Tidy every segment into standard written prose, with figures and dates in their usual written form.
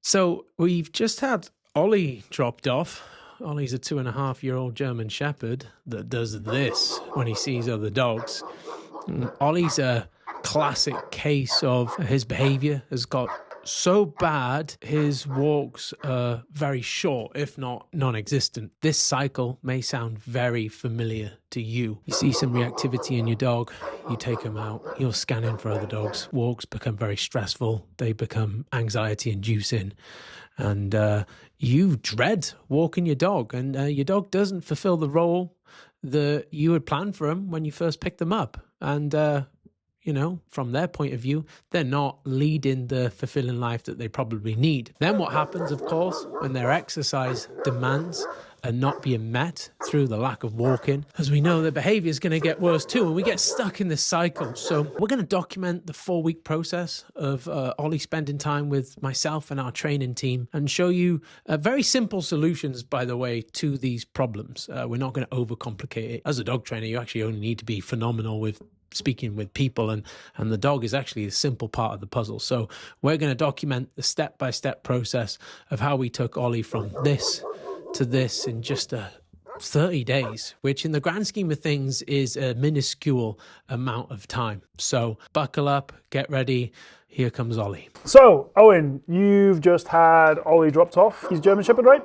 So we've just had Ollie dropped off. Ollie's a 2.5-year-old German Shepherd that does this when he sees other dogs. Ollie's a classic case of his behavior has got so bad, his walks are very short, if not non-existent. This cycle may sound very familiar to you. You see some reactivity in your dog, you take him out, you're scanning for other dogs. Walks become very stressful, they become anxiety-inducing, and you dread walking your dog, and your dog doesn't fulfill the role that you had planned for him when you first picked them up. And from their point of view, they're not leading the fulfilling life that they probably need. Then what happens, of course, when their exercise demands are not being met through the lack of walking, as we know, their behavior is going to get worse too, and we get stuck in this cycle. So we're going to document the 4-week process of Ollie spending time with myself and our training team and show you very simple solutions, by the way, to these problems. We're not going to overcomplicate it. As a dog trainer, you actually only need to be phenomenal with speaking with people, and the dog is actually the simple part of the puzzle. So we're going to document the step-by-step process of how we took Ollie from this to this in just 30 days, which in the grand scheme of things is a minuscule amount of time. So buckle up, get ready. Here comes Ollie. So, Owen, you've just had Ollie dropped off. He's German Shepherd, right?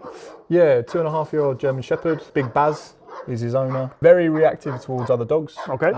Yeah, 2.5-year-old German Shepherd. Big Baz is his owner. Very reactive towards other dogs. Okay.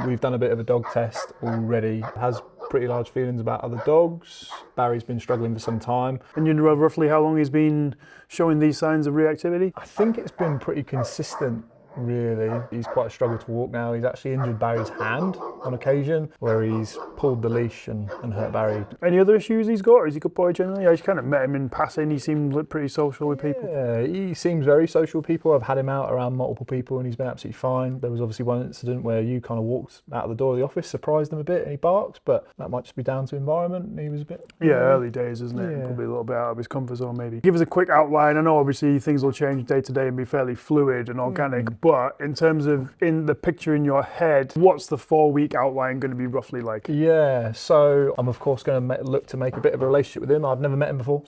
We've done a bit of a dog test already. Has pretty large feelings about other dogs. Barry's been struggling for some time. And you know roughly how long he's been showing these signs of reactivity? I think it's been pretty consistent, really. He's quite a struggle to walk now. He's actually injured Barry's hand on occasion, where he's pulled the leash and hurt Barry. Any other issues he's got, or is he a good boy generally? I just kind of met him in passing. He seemed pretty social with people. Yeah, he seems very social with people. I've had him out around multiple people and he's been absolutely fine. There was obviously one incident where you kind of walked out of the door of the office, surprised him a bit and he barks, but that might just be down to environment. He was a bit... Yeah, early days, isn't it? Yeah. Probably a little bit out of his comfort zone, maybe. Give us a quick outline. I know obviously things will change day to day and be fairly fluid and organic, but in terms of in the picture in your head, what's the 4-week outline going to be roughly like? Yeah, so I'm of course going to look to make a bit of a relationship with him. I've never met him before.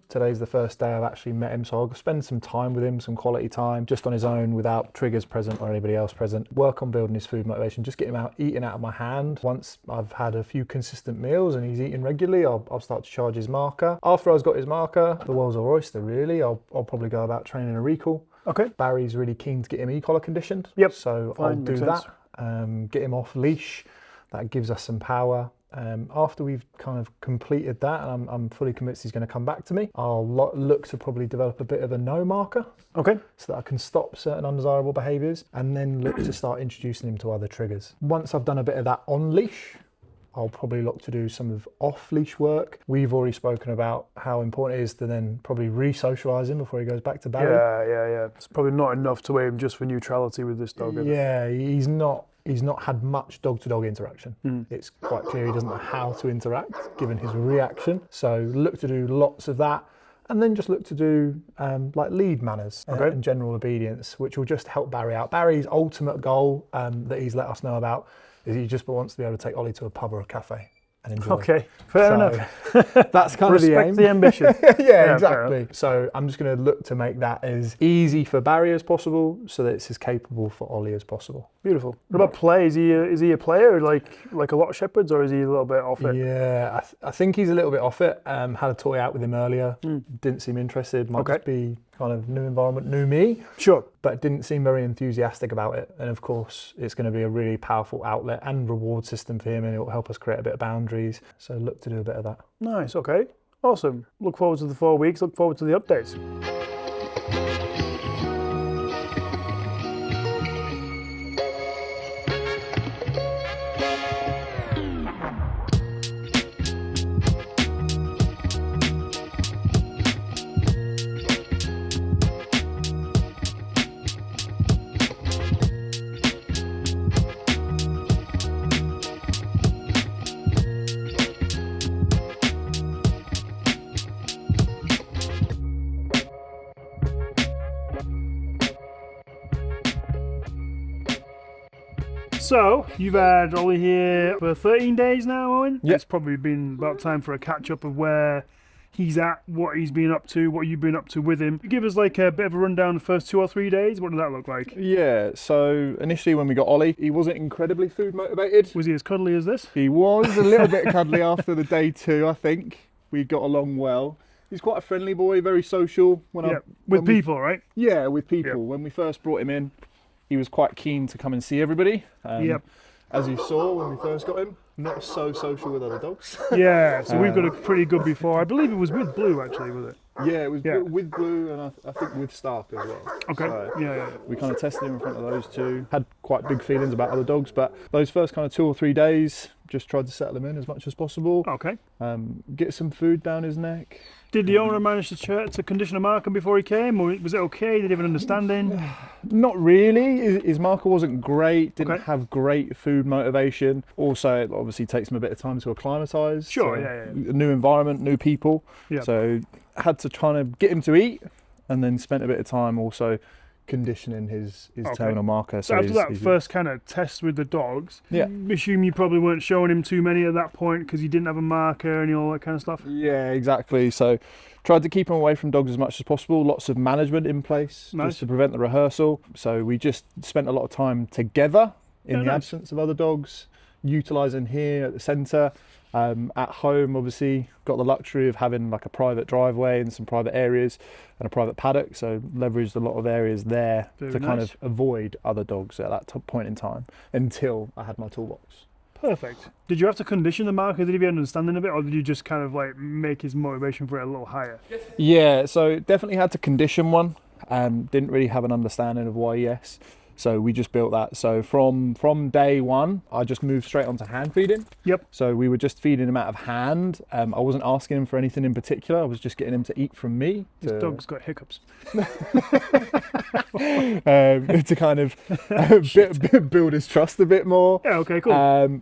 Today's the first day I've actually met him, so I'll spend some time with him, some quality time, just on his own without triggers present or anybody else present. Work on building his food motivation, just get him out eating out of my hand. Once I've had a few consistent meals and he's eating regularly, I'll start to charge his marker. After I've got his marker, the world's our oyster really. I'll probably go about training a recall. Okay. Barry's really keen to get him e-collar conditioned. Yep. So Fine, I'll do that. Get him off leash. That gives us some power. After we've kind of completed that, and I'm fully convinced he's going to come back to me, I'll look to probably develop a bit of a no marker. Okay. So that I can stop certain undesirable behaviours and then look to start introducing him to other triggers. Once I've done a bit of that on leash, I'll probably look to do some of off-leash work. We've already spoken about how important it is to then probably re-socialise him before he goes back to Barry. Yeah. It's probably not enough to aim just for neutrality with this dog. Yeah, he's not had much dog-to-dog interaction. It's quite clear he doesn't know how to interact given his reaction. So look to do lots of that. And then just look to do like lead manners and general obedience, which will just help Barry out. Barry's ultimate goal that he's let us know about is he just wants to be able to take Ollie to a pub or a cafe and enjoy. Okay, fair enough. That's kind of the aim. Respect the ambition. Yeah, exactly. So I'm just going to look to make that as easy for Barry as possible so that it's as capable for Ollie as possible. Beautiful. What about play? Is he a player like a lot of shepherds, or is he a little bit off it? Yeah, I think he's a little bit off it. Had a toy out with him earlier. Didn't seem interested. Might just be kind of new environment, new me. Sure. But didn't seem very enthusiastic about it. And of course, it's going to be a really powerful outlet and reward system for him, and it will help us create a bit of boundaries. So look to do a bit of that. Nice. Okay. Awesome. Look forward to the 4 weeks. Look forward to the updates. So, you've had Ollie here for 13 days now, Owen? Yeah. It's probably been about time for a catch-up of where he's at, what he's been up to, what you've been up to with him. Give us like a bit of a rundown the first 2 or 3 days. What did that look like? Yeah, so initially when we got Ollie, he wasn't incredibly food motivated. Was he as cuddly as this? He was a little bit cuddly after the day 2, I think. We got along well. He's quite a friendly boy, very social. With people, right? Yeah, with people. Yep. When we first brought him in, he was quite keen to come and see everybody. As you saw when we first got him, not so social with other dogs. Yeah, so we've got a pretty good before. I believe it was with Blue, actually, was it? Yeah, it was with Blue and I think with Stark as well. Okay, So yeah. we kind of tested him in front of those two. Had quite big feelings about other dogs, but those first kind of 2 or 3 days, just tried to settle him in as much as possible. Okay. Get some food down his neck. Did the owner manage to condition a marker before he came, or was it okay? Did he have an understanding? Not really. His marker wasn't great, didn't Okay. have great food motivation. Also, it obviously takes him a bit of time to acclimatise. Sure, so yeah. A new environment, new people. Yeah. So had to try to get him to eat and then spent a bit of time also conditioning his terminal marker. So after that first kind of test with the dogs, Yeah. assume you probably weren't showing him too many at that point because you didn't have a marker and all that kind of stuff? Yeah, exactly. So tried to keep him away from dogs as much as possible. Lots of management in place Nice. just to prevent the rehearsal. So we just spent a lot of time together in the nice. absence of other dogs, utilising here at the centre. At home, obviously, got the luxury of having like a private driveway and some private areas and a private paddock. So leveraged a lot of areas there Very to kind nice. of avoid other dogs at that point in time until I had my toolbox. Perfect. Did you have to condition the marker? Did he have an understanding of it, or did you just kind of like make his motivation for it a little higher? Yeah, so definitely had to condition one. Didn't really have an understanding of why yes. So we just built that. So from day 1, I just moved straight onto hand feeding. Yep. So we were just feeding him out of hand. I wasn't asking him for anything in particular. I was just getting him to eat from me. This dog's got hiccups. To kind of build his trust a bit more. Yeah, okay, cool.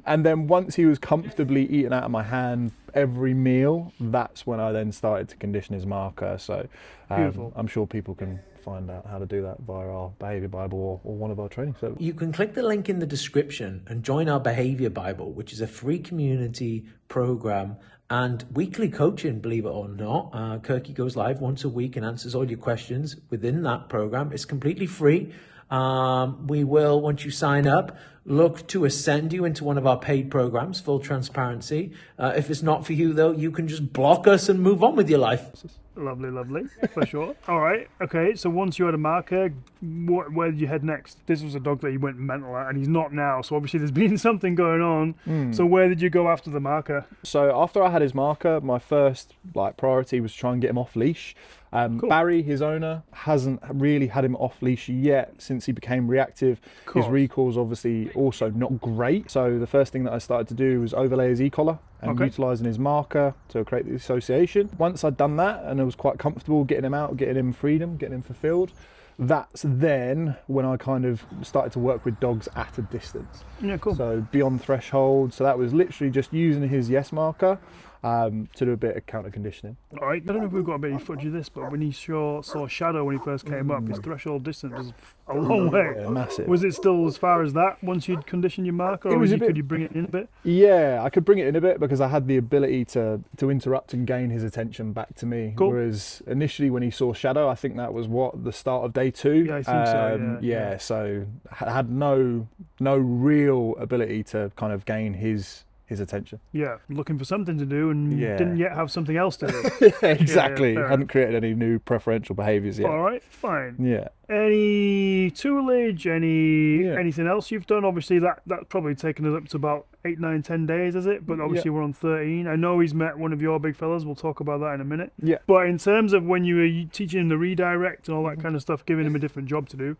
And then once he was comfortably eating out of my hand every meal, that's when I then started to condition his marker. So Beautiful. I'm sure people can find out how to do that via our Behaviour Bible or one of our training services. You can click the link in the description and join our Behaviour Bible, which is a free community program and weekly coaching, believe it or not. Kirky goes live once a week and answers all your questions within that program. It's completely free. We will, once you sign up, look to ascend you into one of our paid programs, full transparency. If it's not for you, though, you can just block us and move on with your life. Lovely, for sure. All right, okay, so once you had a marker, where did you head next? This was a dog that you went mental at, and he's not now, so obviously there's been something going on. So where did you go after the marker? So after I had his marker, my first priority was to try and get him off leash. Cool. Barry, his owner, hasn't really had him off leash yet since he became reactive. Cool. His recall's obviously also not great. So the first thing that I started to do was overlay his e-collar and utilising his marker to create the association. Once I'd done that and I was quite comfortable getting him out, getting him freedom, getting him fulfilled, that's then when I kind of started to work with dogs at a distance. Yeah, cool. So beyond threshold. So that was literally just using his yes marker to do a bit of counter conditioning. All right, I don't know if we've got a bit of footage of this, but when he saw Shadow when he first came up, his threshold distance was a long way. Yeah, massive. Was it still as far as that once you'd conditioned your marker, or could you bring it in a bit? Yeah, I could bring it in a bit because I had the ability to interrupt and gain his attention back to me. Cool. Whereas initially when he saw Shadow, I think that was the start of day 2. Yeah, I think so. Yeah. So I had no real ability to kind of gain his attention. Yeah, looking for something to do and Yeah. didn't yet have something else to do. Yeah, exactly. fair Hadn't created any new preferential behaviours yet. All right, fine. Yeah. Any toolage, anything else you've done? Obviously, that's probably taken us up to about 8, 9, 10 days, is it? But obviously, we're on 13. I know he's met one of your big fellas. We'll talk about that in a minute. Yeah. But in terms of when you were teaching him the redirect and all that kind of stuff, giving him a different job to do,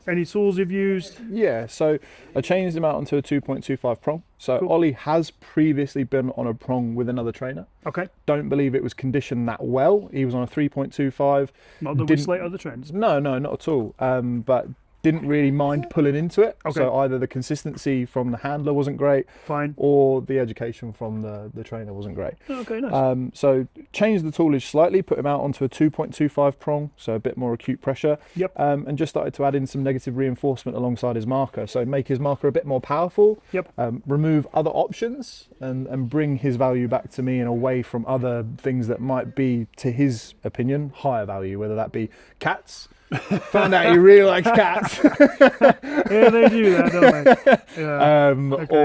any tools you've used? Yeah, so I changed him out onto a 2.25 prong. So Cool. Ollie has previously been on a prong with another trainer. Okay. Don't believe it was conditioned that well. He was on a 3.25. Not that we slate other trends. No, not at all. But didn't really mind pulling into it. Okay. So either the consistency from the handler wasn't great, Fine. or the education from the trainer wasn't great. Okay, nice. So changed the toolage slightly, put him out onto a 2.25 prong, so a bit more acute pressure. Yep. And just started to add in some negative reinforcement alongside his marker. So make his marker a bit more powerful. Yep. Remove other options and bring his value back to me and away from other things that might be, to his opinion, higher value, whether that be cats. Found out he really likes cats. Yeah, they do that, don't they? Yeah. Okay.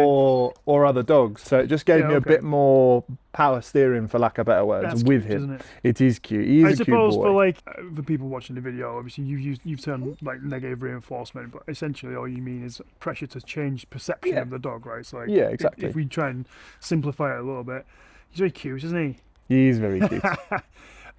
Or other dogs. So it just gave me a okay. bit more power steering, for lack of better words, That's with cute, him. isn't it? It is cute. He is I a cute suppose boy. for like the people watching the video, obviously you've turned like negative reinforcement, but essentially all you mean is pressure to change perception of the dog, right? So like, Yeah, exactly. If we try and simplify it a little bit, he's very cute, isn't he? He is very cute.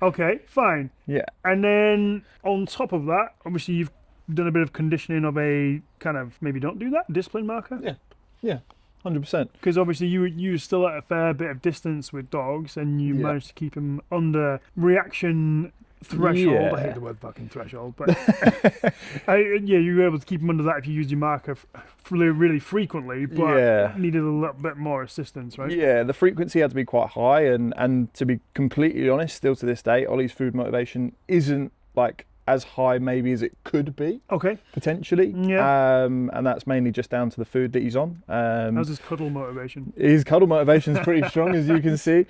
Okay, fine. Yeah. And then on top of that, obviously you've done a bit of conditioning of a kind of maybe don't do that discipline marker. Yeah. 100%. Because obviously you still at a fair bit of distance with dogs, and you managed to keep him under reaction threshold. Yeah. I hate the word fucking threshold, but you were able to keep him under that if you used your marker really frequently, but needed a little bit more assistance, right? Yeah, the frequency had to be quite high, and to be completely honest, still to this day, Ollie's food motivation isn't like as high maybe as it could be. Okay. Potentially. Yeah. And that's mainly just down to the food that he's on. How's his cuddle motivation? His cuddle motivation is pretty strong, as you can see.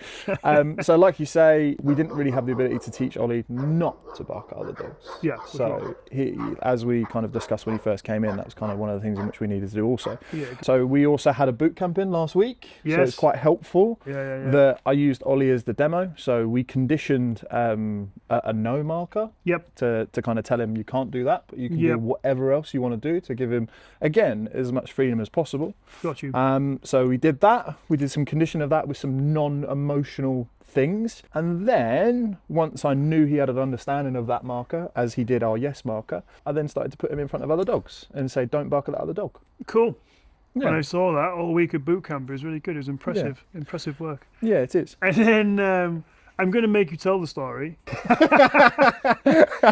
So like you say, we didn't really have the ability to teach Ollie not to bark at other dogs. Yeah. So he, as we kind of discussed when he first came in, that was kind of one of the things in which we needed to do also. Yeah. So we also had a boot camp in last week. Yes. So it's quite helpful that I used Ollie as the demo. So we conditioned a no marker. Yep. To kind of tell him you can't do that, but you can do whatever else you want to do, to give him, again, as much freedom as possible. Got you. So we did that. We did some condition of that with some non-emotional things. And then once I knew he had an understanding of that marker, as he did our yes marker, I then started to put him in front of other dogs and say, don't bark at that other dog. Cool. Yeah. When I saw that all week at boot camp, it was really good. It was impressive. Yeah. Impressive work. Yeah, it is. And then I'm going to make you tell the story.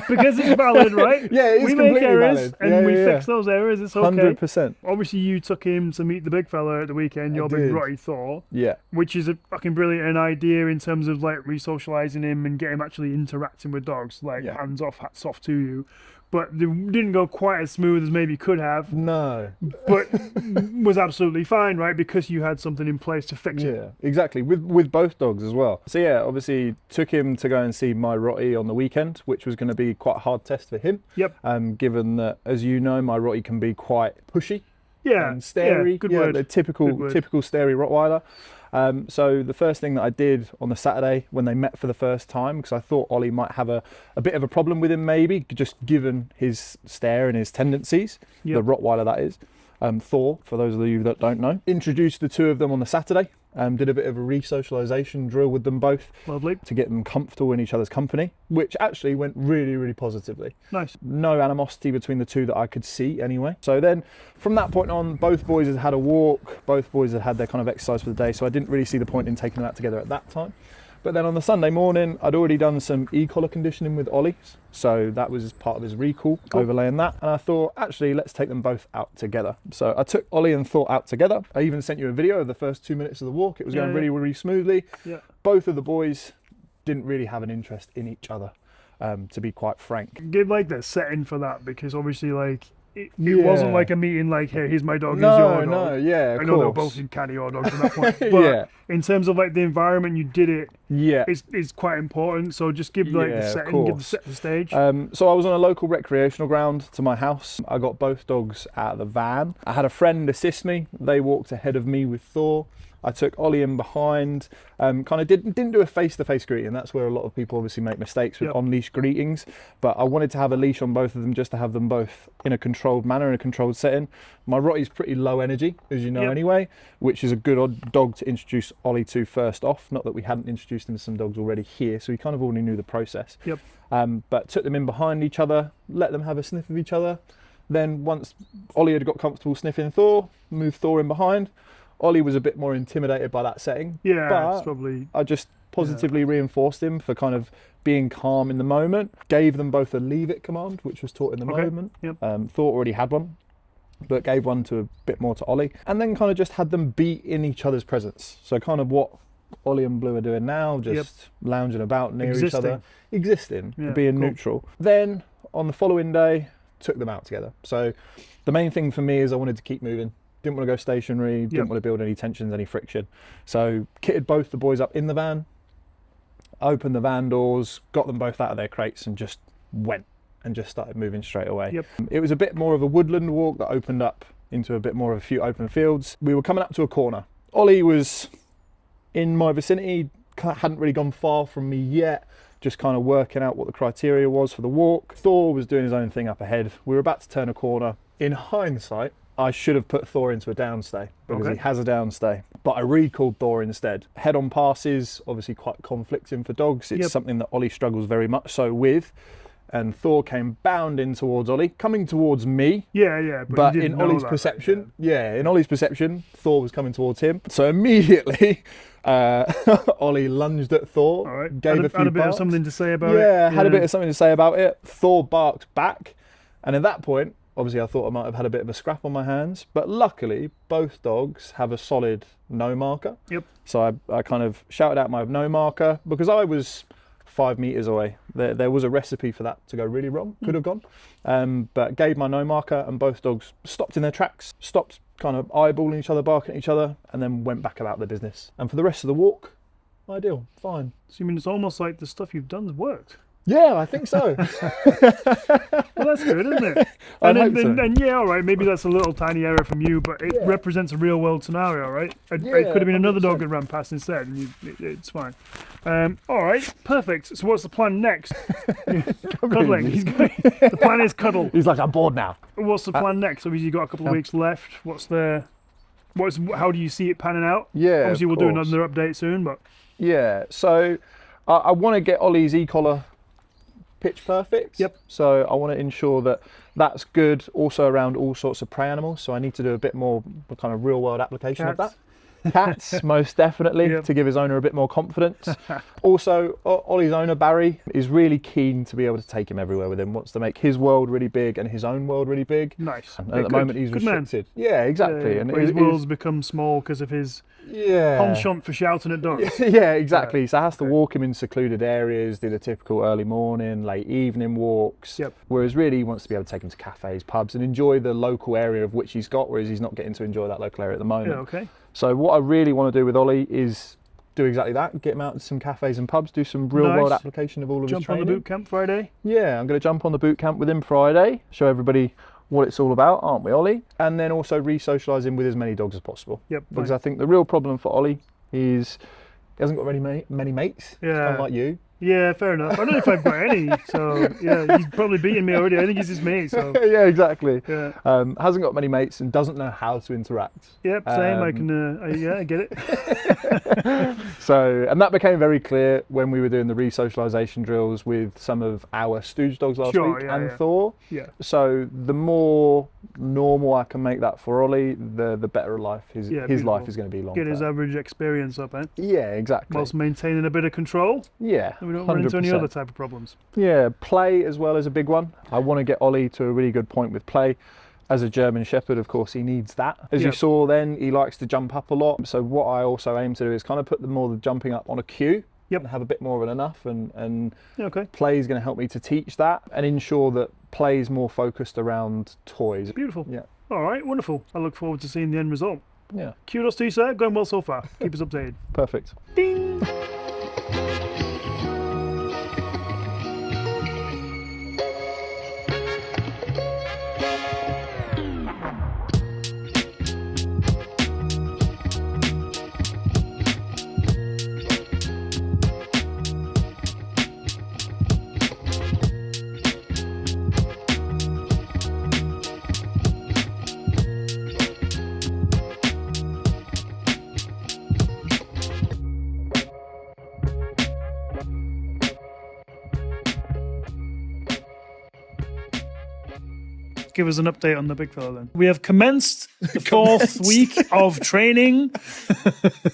Because it's valid, right? Yeah, it is. We make errors valid. and we fix those errors. It's okay. 100%. Obviously, you took him to meet the big fella at the weekend, your big Rotty Thor. Yeah. Which is a fucking brilliant idea in terms of like re-socializing him and getting him actually interacting with dogs. Like hands off, hats off to you. But it didn't go quite as smooth as maybe could have. No. But was absolutely fine, right? Because you had something in place to fix it. Yeah, exactly. With both dogs as well. So yeah, obviously took him to go and see my Rotty on the weekend, which was going to be quite a hard test for him. Yep. Given that, as you know, my Rotty can be quite pushy. Yeah. And stary. Yeah, good word. The typical stary Rottweiler. So the first thing that I did on the Saturday when they met for the first time, because I thought Ollie might have a bit of a problem with him maybe, just given his stare and his tendencies, the Rottweiler that is, Thor, for those of you that don't know. Introduced the two of them on the Saturday, did a bit of a re-socialisation drill with them both. Lovely. To get them comfortable in each other's company, which actually went really, really positively. Nice. No animosity between the two that I could see anyway. So then from that point on, both boys had had a walk, both boys had had their kind of exercise for the day, so I didn't really see the point in taking them out together at that time. But then on the Sunday morning, I'd already done some e-collar conditioning with Ollie, so that was part of his recall, overlaying that. And I thought, actually, let's take them both out together. So I took Ollie and Thor out together. I even sent you a video of the first 2 minutes of the walk. It was going really, really smoothly. Yeah. Both of the boys didn't really have an interest in each other, to be quite frank. Give like the setting for that, because obviously like it wasn't like a meeting like, hey, here's my dog, here's your dog. No, yeah, I know they were both in canny or dogs at that point. But in terms of like the environment you did it, it's quite important. So just give like the setting, give the stage. So I was on a local recreational ground to my house. I got both dogs out of the van. I had a friend assist me. They walked ahead of me with Thor. I took Ollie in behind, kind of didn't do a face-to-face greeting. That's where a lot of people obviously make mistakes with on-leash greetings. But I wanted to have a leash on both of them, just to have them both in a controlled manner, in a controlled setting. My Rotty's pretty low energy, as you know anyway, which is a good odd dog to introduce Ollie to first off. Not that we hadn't introduced him to some dogs already here, so we kind of already knew the process. But took them in behind each other, let them have a sniff of each other. Then once Ollie had got comfortable sniffing Thor, moved Thor in behind. Ollie was a bit more intimidated by that setting. Yeah, but it's probably... I just positively reinforced him for kind of being calm in the moment. Gave them both a leave it command, which was taught in the moment. Yep. Thor already had one, but gave one to a bit more to Ollie, and then kind of just had them be in each other's presence. So kind of what Ollie and Blue are doing now, just lounging about near each other, existing, being neutral. Then on the following day, took them out together. So the main thing for me is I wanted to keep moving. Didn't want to go stationary, didn't want to build any tensions, any friction. So kitted both the boys up in the van, opened the van doors, got them both out of their crates and just went and just started moving straight away. It was a bit more of a woodland walk that opened up into a bit more of a few open fields. We were coming up to a corner. Ollie was in my vicinity, hadn't really gone far from me yet, just kind of working out what the criteria was for the walk. Thor was doing his own thing up ahead. We were about to turn a corner. In hindsight, I should have put Thor into a downstay because he has a downstay, but I recalled Thor instead. Head-on passes, obviously quite conflicting for dogs. It's something that Ollie struggles very much so with. And Thor came bounding towards Ollie, coming towards me. But in Ollie's perception, in Ollie's perception, Thor was coming towards him. So immediately, Ollie lunged at Thor, gave a few had a bit barks. of something to say about it. Had a bit of something to say about it. Thor barked back, and at that point, obviously I thought I might have had a bit of a scrap on my hands, but luckily both dogs have a solid no marker. So I kind of shouted out my no marker because I was 5 meters away. There was a recipe for that to go really wrong, could have gone, but gave my no marker and both dogs stopped in their tracks, stopped kind of eyeballing each other, barking at each other, and then went back about their business. And for the rest of the walk, ideal, fine. So you mean it's almost like the stuff you've done's worked? Yeah, I think so. Well, that's good, isn't it? I hope so. And yeah, all right, maybe that's a little tiny error from you, but it represents a real world scenario, right? It could have been another dog that ran past instead, and it's fine. All right, perfect. So what's the plan next? Cuddling. The plan is cuddle. He's like, I'm bored now. What's the plan next? Obviously, you've got a couple of weeks left. How do you see it panning out? Yeah, obviously we'll do another update soon, but so I want to get Ollie's e-collar pitch perfect. So I want to ensure that that's good also around all sorts of prey animals. So I need to do a bit more kind of real world application of that. Cats, most definitely, to give his owner a bit more confidence. Also, Ollie's owner, Barry, is really keen to be able to take him everywhere with him, wants to make his world really big and his own world really big. Nice. And at the moment, he's restricted. Yeah, exactly. And his world's become small because of his penchant for shouting at dogs. Yeah, exactly. So I have to walk him in secluded areas, do the typical early morning, late evening walks. Whereas really he wants to be able to take him to cafes, pubs and enjoy the local area of which he's got, whereas he's not getting to enjoy that local area at the moment. So what I really want to do with Ollie is do exactly that, get him out to some cafes and pubs, do some real world application of all of his training. Jump on the boot camp Friday? Yeah, I'm going to jump on the boot camp with him Friday, show everybody what it's all about, aren't we, Ollie? And then also re-socialise him with as many dogs as possible. Because I think the real problem for Ollie is he hasn't got many mates. It's kind of like you. Yeah, fair enough. I don't know if I've got any, so yeah, he's probably beaten me already. I think he's just me, so. Yeah, exactly. Hasn't got many mates and doesn't know how to interact. Yep, same. I can, I get it. So, and that became very clear when we were doing the re-socialisation drills with some of our stooge dogs last week and Thor. So the more normal I can make that for Ollie, the better life his life is going to be long. Get his average experience up, eh? Yeah, exactly. Whilst maintaining a bit of control. Yeah. We don't run into any other type of problems. Yeah, play as well is a big one. I want to get Ollie to a really good point with play. As a German Shepherd, of course, he needs that. As you saw then, he likes to jump up a lot. So what I also aim to do is kind of put the jumping up on a cue. And have a bit more of an enough and play is going to help me to teach that and ensure that play is more focused around toys. Beautiful. Yeah. All right, wonderful. I look forward to seeing the end result. Yeah. Kudos to you, sir. Going well so far. Keep us updated. Perfect. Ding! give us an update on the big fella then. We have commenced the fourth week of training.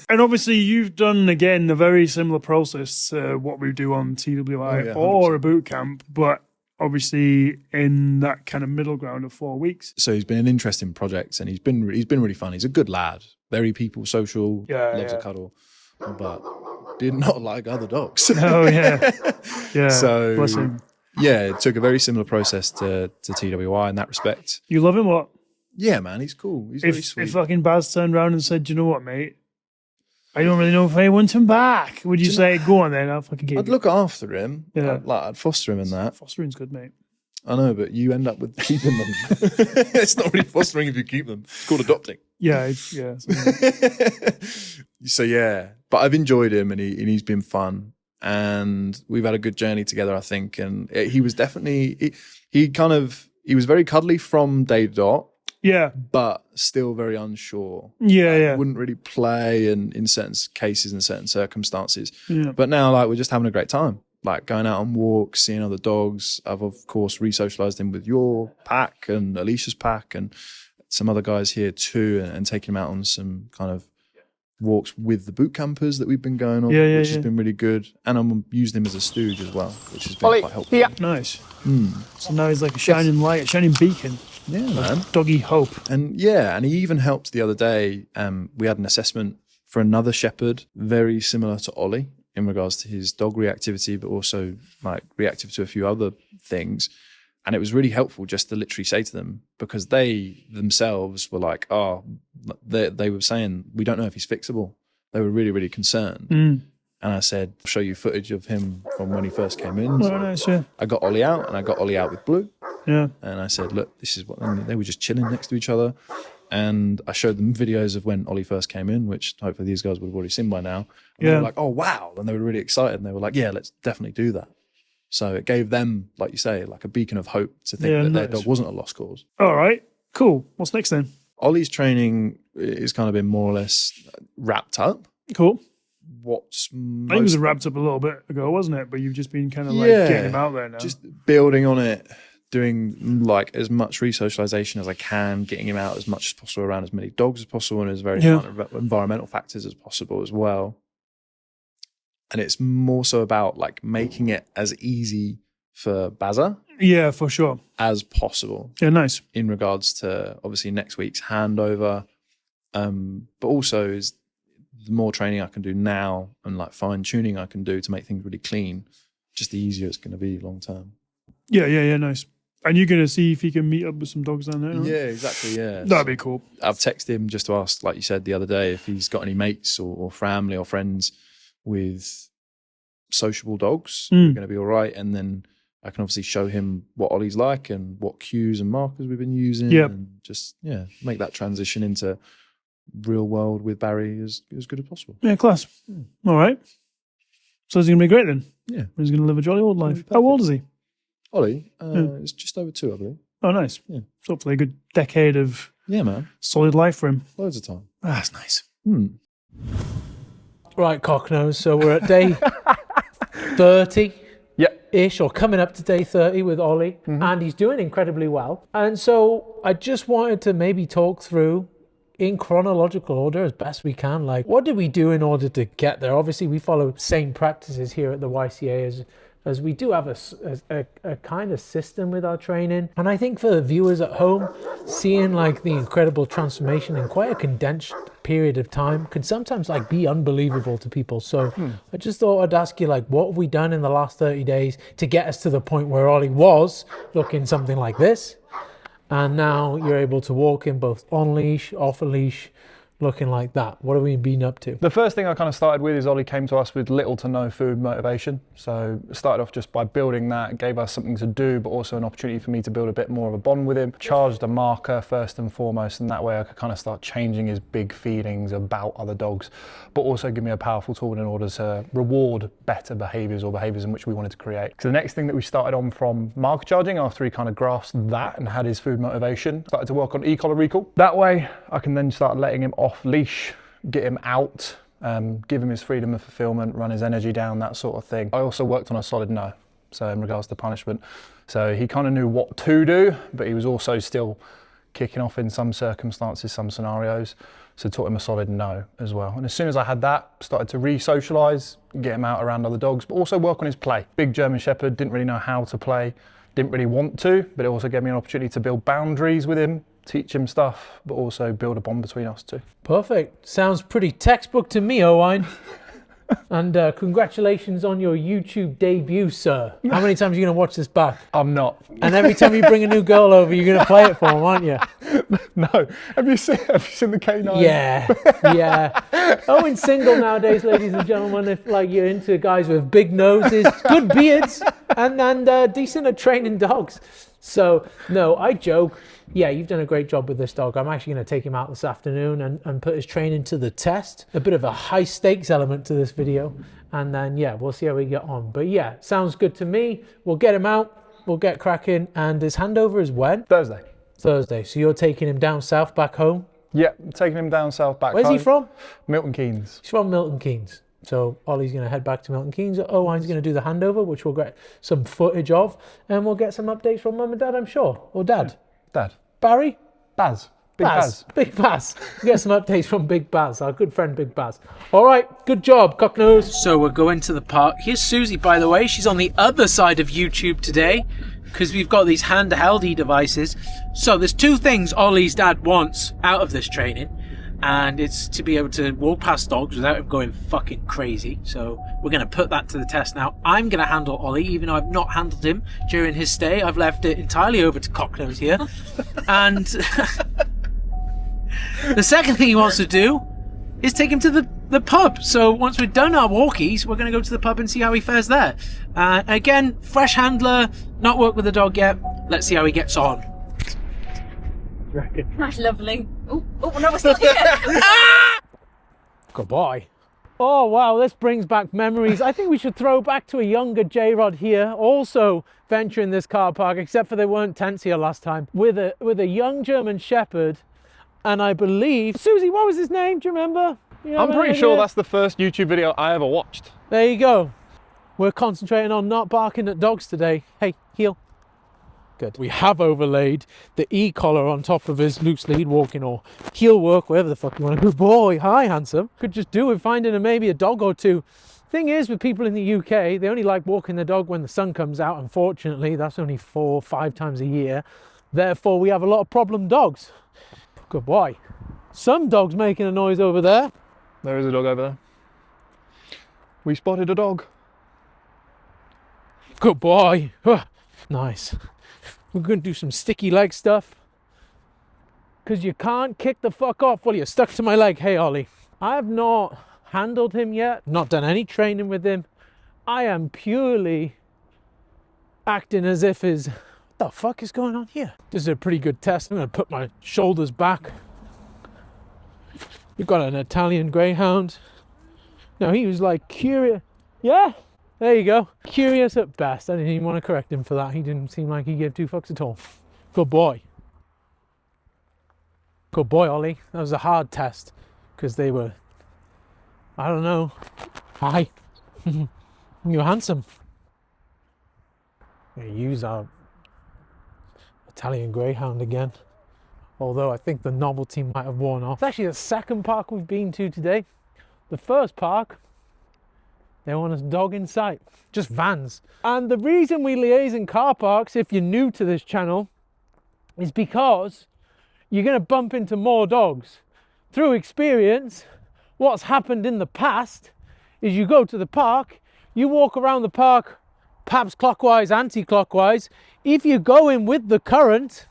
And obviously you've done, again, a very similar process to what we do on TWI or a boot camp, but obviously in that kind of middle ground of 4 weeks. So he's been an interesting project, and he's been really fun. He's a good lad, very people social, loves a cuddle, but did not like other dogs. Oh yeah, yeah. So bless him. Yeah, it took a very similar process to TWI in that respect. You love him, what? Yeah, man, he's cool. He's very sweet. If fucking Baz turned around and said, "Do you know what, mate? I don't really know if I want him back," would you say, "Go on then, I'll fucking keep him"? I'd look after him. Yeah. I'd foster him in that. Fostering's good, mate. I know, but you end up with keeping them. It's not really fostering if you keep them. It's called adopting. Yeah. So yeah, but I've enjoyed him, and he's been fun, and we've had a good journey together, I think. And he was definitely he was very cuddly from day dot. Yeah, but still very unsure. Yeah. Wouldn't really play in certain cases and certain circumstances. Yeah. But now, like, we're just having a great time. Like going out on walks, seeing other dogs. I've of course re-socialized him with your pack and Alicia's pack and some other guys here too, and taking him out on some kind of walks with the boot campers that we've been going on, which has been really good. And I'm using him as a stooge as well, which has been quite helpful. Yeah, nice. So now he's like a shining light, a shining beacon. Yeah, man. Doggy hope. And he even helped the other day. We had an assessment for another shepherd, very similar to Ollie in regards to his dog reactivity, but also like reactive to a few other things. And it was really helpful just to literally say to them, because they themselves were like, they were saying, we don't know if he's fixable. They were really, really concerned. And I said, I'll show you footage of him from when he first came in. So nice, yeah. I got Ollie out, and I got Ollie out with Blue. Yeah. And I said, look, this is what, and they were just chilling next to each other. And I showed them videos of when Ollie first came in, which hopefully these guys would have already seen by now. And they were like, oh, wow. And they were really excited. And they were like, yeah, let's definitely do that. So it gave them, like you say, like a beacon of hope to think that their dog wasn't a lost cause. All right, cool. What's next then? Ollie's training is kind of been more or less wrapped up. Cool. I think it was wrapped up a little bit ago, wasn't it? But you've just been kind of like getting him out there now. Just building on it, doing like as much re-socialization as I can, getting him out as much as possible around as many dogs as possible and as very environmental factors as possible as well. And it's more so about like making it as easy for Bazza. Yeah, for sure. As possible. Yeah, nice. In regards to obviously next week's handover. But also is the more training I can do now and like fine tuning I can do to make things really clean, just the easier it's going to be long term. Yeah, nice. And you're going to see if he can meet up with some dogs down there? Right? Yeah, exactly, yeah. That'd be cool. I've texted him just to ask, like you said the other day, if he's got any mates or family or friends with sociable dogs, are going to be all right. And then I can obviously show him what Ollie's like and what cues and markers we've been using. And just, make that transition into real world with Barry as good as possible. Yeah, class. All right. So it's going to be great then? Yeah. He's going to live a jolly old life. How old is he? Ollie is just over 2, I believe. Oh, nice. Yeah. So hopefully a good decade of solid life for him. Loads of time. That's nice. Right, Cocknose. So we're at day 30. Ish, or coming up to day 30 with Ollie, and he's doing incredibly well. And so I just wanted to maybe talk through in chronological order as best we can, like what did we do in order to get there? Obviously we follow same practices here at the YCA as we do have a kind of system with our training. And I think for the viewers at home, seeing like the incredible transformation in quite a condensed period of time can sometimes like be unbelievable to people. So I just thought I'd ask you, like, what have we done in the last 30 days to get us to the point where Ollie was looking something like this, and now you're able to walk him both on leash, off a leash, looking like that? What have we been up to? The first thing I kind of started with is Ollie came to us with little to no food motivation. So started off just by building that, gave us something to do, but also an opportunity for me to build a bit more of a bond with him. Charged a marker first and foremost, and that way I could kind of start changing his big feelings about other dogs, but also give me a powerful tool in order to reward better behaviours or behaviours in which we wanted to create. So the next thing that we started on from marker charging, after he kind of grasped that and had his food motivation, started to work on e-collar recall. That way I can then start letting him off leash, get him out, give him his freedom of fulfillment, run his energy down, that sort of thing. I also worked on a solid no. so in regards to punishment. So he kind of knew what to do, but he was also still kicking off in some circumstances, some scenarios. So taught him a solid no as well. And as soon as I had that, started to re-socialise, get him out around other dogs, but also work on his play. Big German Shepherd, didn't really know how to play, didn't really want to, but it also gave me an opportunity to build boundaries with him, teach him stuff, but also build a bond between us two. Perfect. Sounds pretty textbook to me, Owain. And congratulations on your YouTube debut, sir. How many times are you going to watch this back? I'm not. And every time you bring a new girl over, you're going to play it for them, aren't you? No. Have you seen the K9? Yeah. Owen's single nowadays, ladies and gentlemen, if like you're into guys with big noses, good beards, and decent at training dogs. So, no, I joke. Yeah, you've done a great job with this dog. I'm actually going to take him out this afternoon and put his training to the test. A bit of a high stakes element to this video. And then, yeah, we'll see how we get on. But yeah, sounds good to me. We'll get him out. We'll get cracking. And his handover is when? Thursday. Thursday. So you're taking him down south back home? Yeah, taking him down south back Where's home. he from? Milton Keynes. He's from Milton Keynes. So Ollie's going to head back to Milton Keynes. Owen's going to do the handover, which we'll get some footage of. And we'll get some updates from Mum and Dad, I'm sure. Or Dad. Dad. Barry? Baz. Big Baz. Big Baz. Get some updates from Big Baz, our good friend Big Baz. All right, good job, cocknose. So we're going to the park. Here's Susie, by the way. She's on the other side of YouTube today because we've got these handheldy devices. So there's two things Ollie's dad wants out of this training. And it's to be able to walk past dogs without him going fucking crazy. So we're going to put that to the test now. I'm going to handle Ollie, even though I've not handled him during his stay. I've left it entirely over to Cocknose here. And the second thing he wants to do is take him to the pub. So once we've done our walkies, we're going to go to the pub and see how he fares there. Again, fresh handler, not worked with the dog yet. Let's see how he gets on. That's lovely. Oh, no, we're still here. Goodbye. Oh, wow, this brings back memories. I think we should throw back to a younger J-Rod here, also venturing this car park, except for they weren't tents here last time, with a young German Shepherd, and I believe... Susie, what was his name? Do you remember? I'm pretty sure that's the first YouTube video I ever watched. There you go. We're concentrating on not barking at dogs today. Hey, heel. Good. We have overlaid the e-collar on top of his loose lead walking or heel work, whatever the fuck you want to do. Boy, hi, handsome. Could just do with finding maybe a dog or two. Thing is, with people in the UK, they only like walking the dog when the sun comes out. Unfortunately, that's only 4 or 5 times a year. Therefore, we have a lot of problem dogs. Good boy. Some dogs making a noise over there. There is a dog over there. We spotted a dog. Good boy. Nice. We're going to do some sticky leg stuff. Because you can't kick the fuck off while you're stuck to my leg. Hey, Ollie. I have not handled him yet. Not done any training with him. I am purely acting as if what the fuck is going on here? This is a pretty good test. I'm going to put my shoulders back. We've got an Italian greyhound. Now, he was like curious. Yeah. There you go. Curious at best. I didn't even want to correct him for that. He didn't seem like he gave 2 fucks at all. Good boy. Good boy, Ollie. That was a hard test because they were, I don't know. Hi. You're handsome. We use our Italian greyhound again. Although I think the novelty might have worn off. It's actually the second park we've been to today. The first park, they want us dog in sight, just vans. And the reason we liaise in car parks, if you're new to this channel, is because you're going to bump into more dogs. Through experience, what's happened in the past is you go to the park, you walk around the park, perhaps clockwise, anti-clockwise. If you go in with the current,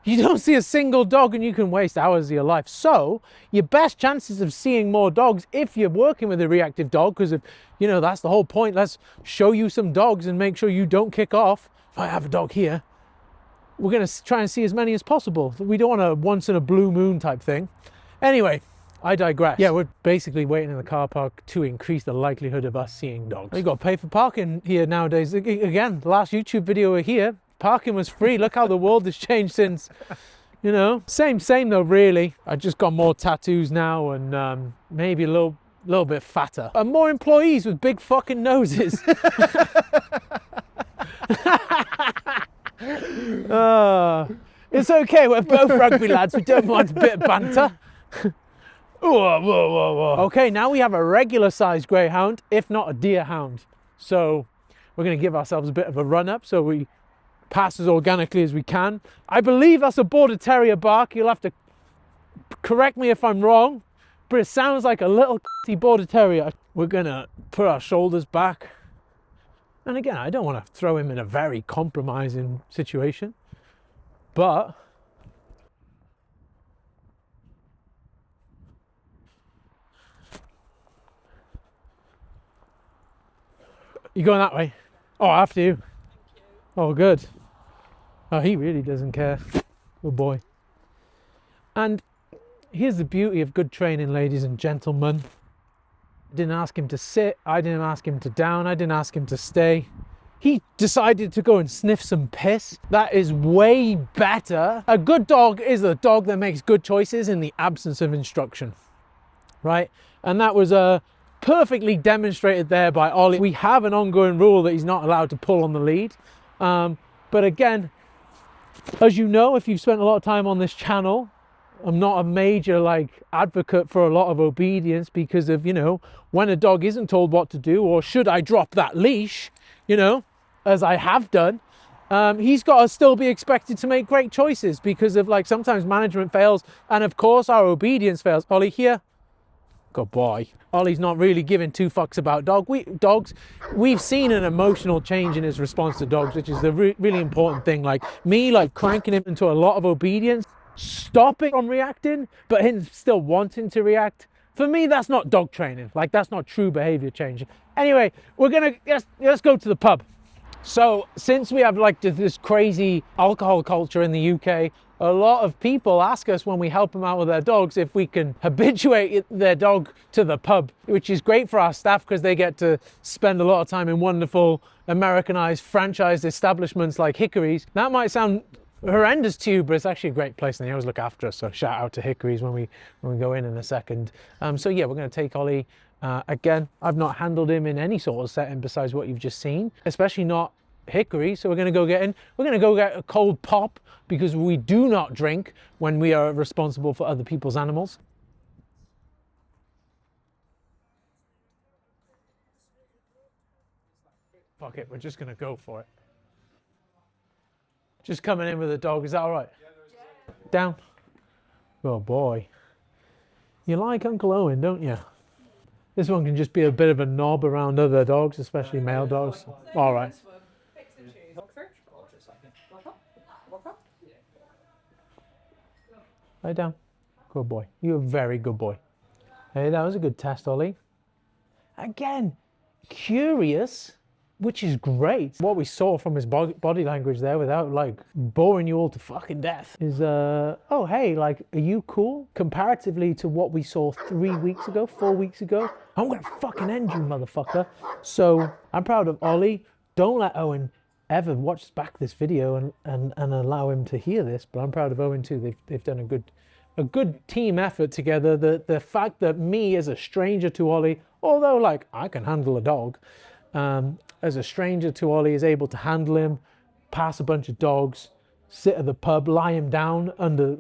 you don't see a single dog and you can waste hours of your life. So your best chances of seeing more dogs if you're working with a reactive dog, because if you know that's the whole point, let's show you some dogs and make sure you don't kick off. If I have a dog here, we're going to try and see as many as possible. We don't want a once in a blue moon type thing. Anyway, I digress. Yeah, we're basically waiting in the car park to increase the likelihood of us seeing dogs. You've got to pay for parking here nowadays. Again, the last YouTube video we're here, parking was free. Look how the world has changed since, you know. Same though, really. I just got more tattoos now and maybe a little bit fatter. And more employees with big fucking noses. It's okay, we're both rugby lads, we don't want a bit of banter. Whoa, whoa, whoa, whoa. Okay, now we have a regular sized greyhound, if not a deer hound. So we're going to give ourselves a bit of a run up so we pass as organically as we can. I believe that's a border terrier bark. You'll have to correct me if I'm wrong, but it sounds like a little border terrier. We're going to put our shoulders back. And again, I don't want to throw him in a very compromising situation, but you going that way? Oh, after you. Oh, good. Oh, he really doesn't care. Good boy. And here's the beauty of good training, ladies and gentlemen. I didn't ask him to sit. I didn't ask him to down. I didn't ask him to stay. He decided to go and sniff some piss. That is way better. A good dog is a dog that makes good choices in the absence of instruction, right? And that was perfectly demonstrated there by Ollie. We have an ongoing rule that he's not allowed to pull on the lead. But again, as you know, if you've spent a lot of time on this channel, I'm not a major advocate for a lot of obedience because of, you know, when a dog isn't told what to do, or should I drop that leash, you know, as I have done, he's got to still be expected to make great choices because of sometimes management fails. And of course our obedience fails. Ollie here. Good boy. Ollie's not really giving two fucks about dogs. We've seen an emotional change in his response to dogs, which is the really important thing. Me cranking him into a lot of obedience, stopping from reacting, but him still wanting to react. For me, that's not dog training. That's not true behavior change. Anyway, we're gonna let's go to the pub. So since we have this crazy alcohol culture in the UK, a lot of people ask us when we help them out with their dogs if we can habituate their dog to the pub, which is great for our staff because they get to spend a lot of time in wonderful Americanized franchised establishments like Hickory's. That might sound horrendous to you, but it's actually a great place and they always look after us. So shout out to Hickory's when we go in a second. So yeah, we're going to take Ollie. Again, I've not handled him in any sort of setting besides what you've just seen, especially not Hickory. So we're going to go get in. We're going to go get a cold pop because we do not drink when we are responsible for other people's animals. Fuck it, we're just going to go for it. Just coming in with a dog, is that all right? Yeah. Down. Oh boy. You like Uncle Owen, don't you? This one can just be a bit of a knob around other dogs, especially male dogs. All right. Lie down. Good boy. You're a very good boy. Hey, that was a good test, Ollie. Again, curious, which is great. What we saw from his body language there, without boring you all to fucking death, is oh hey, are you cool? Comparatively to what we saw 3 weeks ago, 4 weeks ago, I'm gonna fucking end you, motherfucker. So I'm proud of Ollie. Don't let Owen ever watch back this video and allow him to hear this, but I'm proud of Owen too. They've done a good team effort together. The fact that me as a stranger to Ollie, although I can handle a dog, as a stranger to Ollie is able to handle him, pass a bunch of dogs, sit at the pub, lie him down under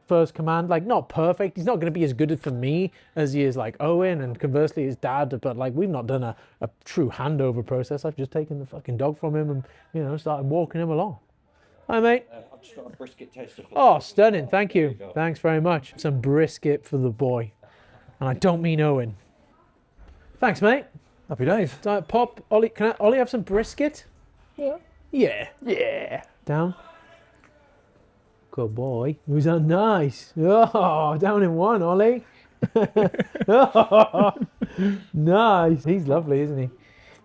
first command. Not perfect. He's not going to be as good for me as he is Owen, and conversely his dad, but we've not done a true handover process. I've just taken the fucking dog from him and, you know, started walking him along. Hi mate. I've just got a brisket taster. Oh, stunning. Thank you. Thanks very much. Some brisket for the boy. And I don't mean Owen. Thanks mate. Happy days. Pop, Ollie, can Ollie have some brisket? Yeah. Yeah. Yeah. Down. Good boy. Who's that nice? Oh, down in one, Ollie. Oh, nice. He's lovely, isn't he?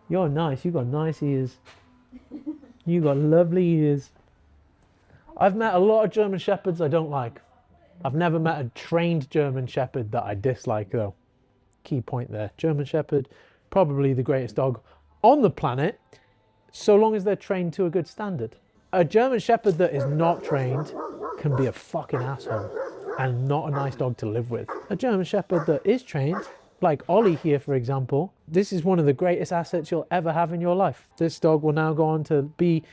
You're nice. You got nice ears. You got lovely ears. I've met a lot of German Shepherds I don't like. I've never met a trained German Shepherd that I dislike, though. Key point there. German Shepherd, probably the greatest dog on the planet, so long as they're trained to a good standard. A German Shepherd that is not trained can be a fucking asshole and not a nice dog to live with. A German Shepherd that is trained, like Ollie here for example, this is one of the greatest assets you'll ever have in your life. This dog will now go on to be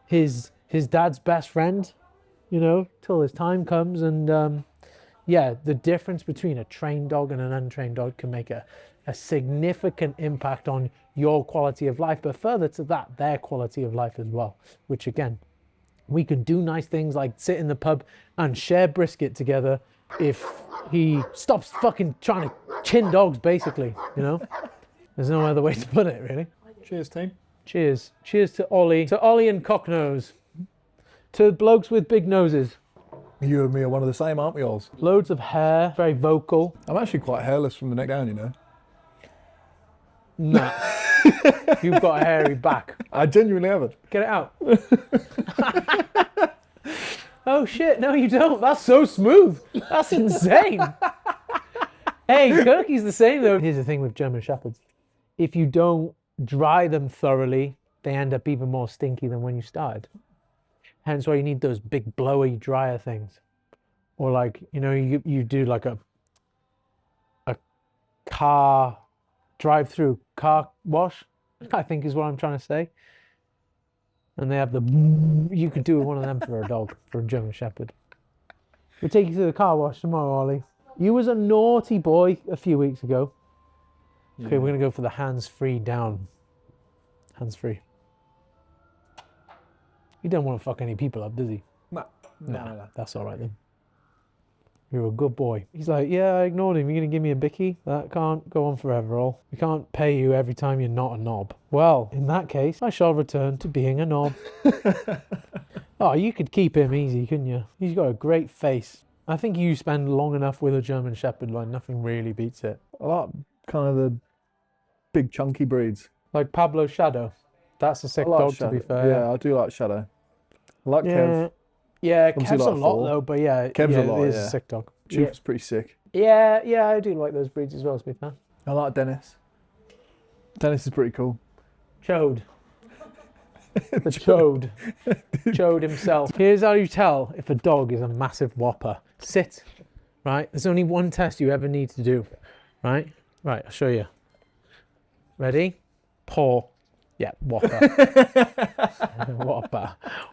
his his dad's best friend, you know, till his time comes. And yeah, the difference between a trained dog and an untrained dog can make a significant impact on your quality of life, but further to that, their quality of life as well, which again, we can do nice things like sit in the pub and share brisket together if he stops fucking trying to chin dogs, basically, you know? There's no other way to put it, really. Cheers, team. Cheers. Cheers to Ollie. To Ollie and Cocknose. To blokes with big noses. You and me are one of the same, aren't we, Oz? Loads of hair, very vocal. I'm actually quite hairless from the neck down, you know. Nah. You've got a hairy back. I genuinely haven't. Get it out. Oh shit, no you don't. That's so smooth. That's insane. Hey, Kirky's the same though. Here's the thing with German Shepherds. If you don't dry them thoroughly, they end up even more stinky than when you started. Hence why you need those big blowy dryer things. Or like, you know, you do like a car drive-through car wash, I think is what I'm trying to say. And they have the, you could do one of them for a dog, for a German Shepherd. We'll take you to the car wash tomorrow, Ollie. You was a naughty boy a few weeks ago. Yeah. Okay, we're going to go for the hands-free down. Hands-free. He don't want to fuck any people up, does he? No. That's all right then. You're a good boy. He's like, yeah, I ignored him. You're going to give me a bicky? That can't go on forever, all. We can't pay you every time you're not a knob. Well, in that case, I shall return to being a knob. Oh, you could keep him easy, couldn't you? He's got a great face. I think you spend long enough with a German Shepherd, like nothing really beats it. I like kind of the big chunky breeds. Like Pablo Shadow. That's a sick dog, to be fair. Yeah, I do like Shadow. I like Kev. Yeah, Obviously Kev's like a lot Thor. though, but yeah, Kev's a lot, it is yeah. a sick dog. Chupa's pretty sick. Yeah, I do like those breeds as well, to be fair. I like Dennis. Dennis is pretty cool. Chode. The Chode. Chode himself. Here's how you tell if a dog is a massive whopper. Sit, right? There's only one test you ever need to do, right? Right, I'll show you. Ready? Paw. Yeah, whopper.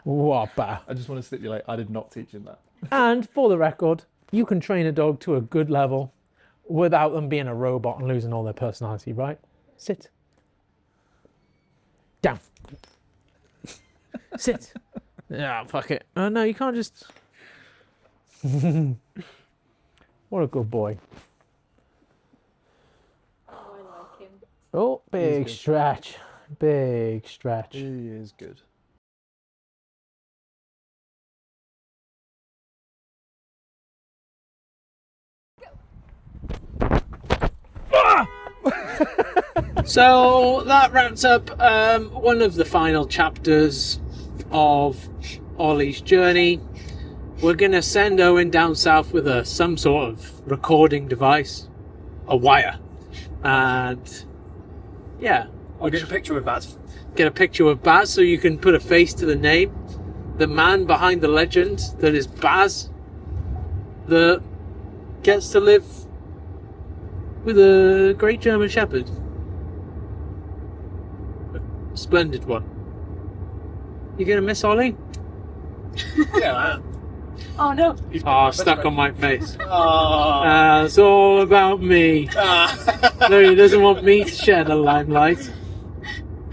Whopper. I just want to stipulate, I did not teach him that. And for the record, you can train a dog to a good level without them being a robot and losing all their personality, right? Sit. Down. Sit. Yeah, fuck it. No, you can't just... What a good boy. Oh, I like him. Oh, big stretch. Big stretch. He is good. So that wraps up one of the final chapters of Ollie's journey. We're going to send Owen down south with some sort of recording device, a wire, and yeah. I'll get a picture with Baz. Get a picture of Baz so you can put a face to the name. The man behind the legend that is Baz, that gets to live with a great German Shepherd. A splendid one. You gonna miss Ollie? Yeah. Oh no. Oh, stuck on my face. It's all about me. No, he doesn't want me to share the limelight.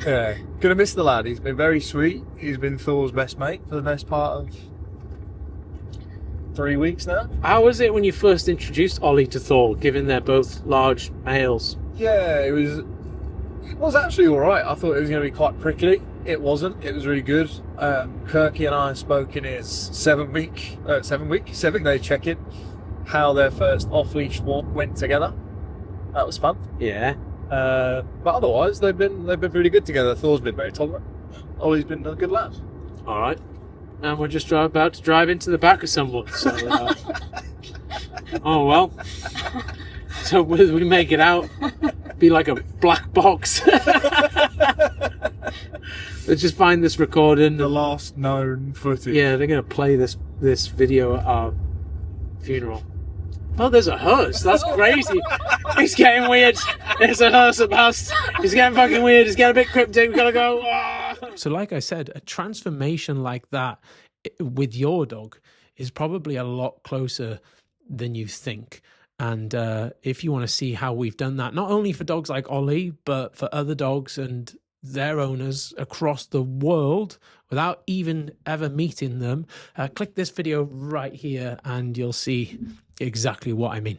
Yeah, gonna miss the lad. He's been very sweet. He's been Thor's best mate for the best part of 3 weeks now. How was it when you first introduced Ollie to Thor, given they're both large males? Yeah, it was actually all right. I thought it was going to be quite prickly. It wasn't. It was really good. Kirky and I spoke in his 7 day check-in, how their first off-leash walk went together. That was fun. Yeah. But otherwise, they've been really good together. Thor's been very tolerant. Ollie's been a good lad. All right. And we're just about to drive into the back of someone. So, oh well. So we make it out, be like a black box. Let's just find this recording. The last known footage. Yeah, they're gonna play this video at our funeral. Oh, there's a hearse. That's crazy. It's getting weird. There's a hearse at last. It's getting fucking weird. It's getting a bit cryptic. We gotta go. So like I said, a transformation like that with your dog is probably a lot closer than you think. And if you want to see how we've done that, not only for dogs like Ollie, but for other dogs and their owners across the world without even ever meeting them, click this video right here and you'll see exactly what I mean.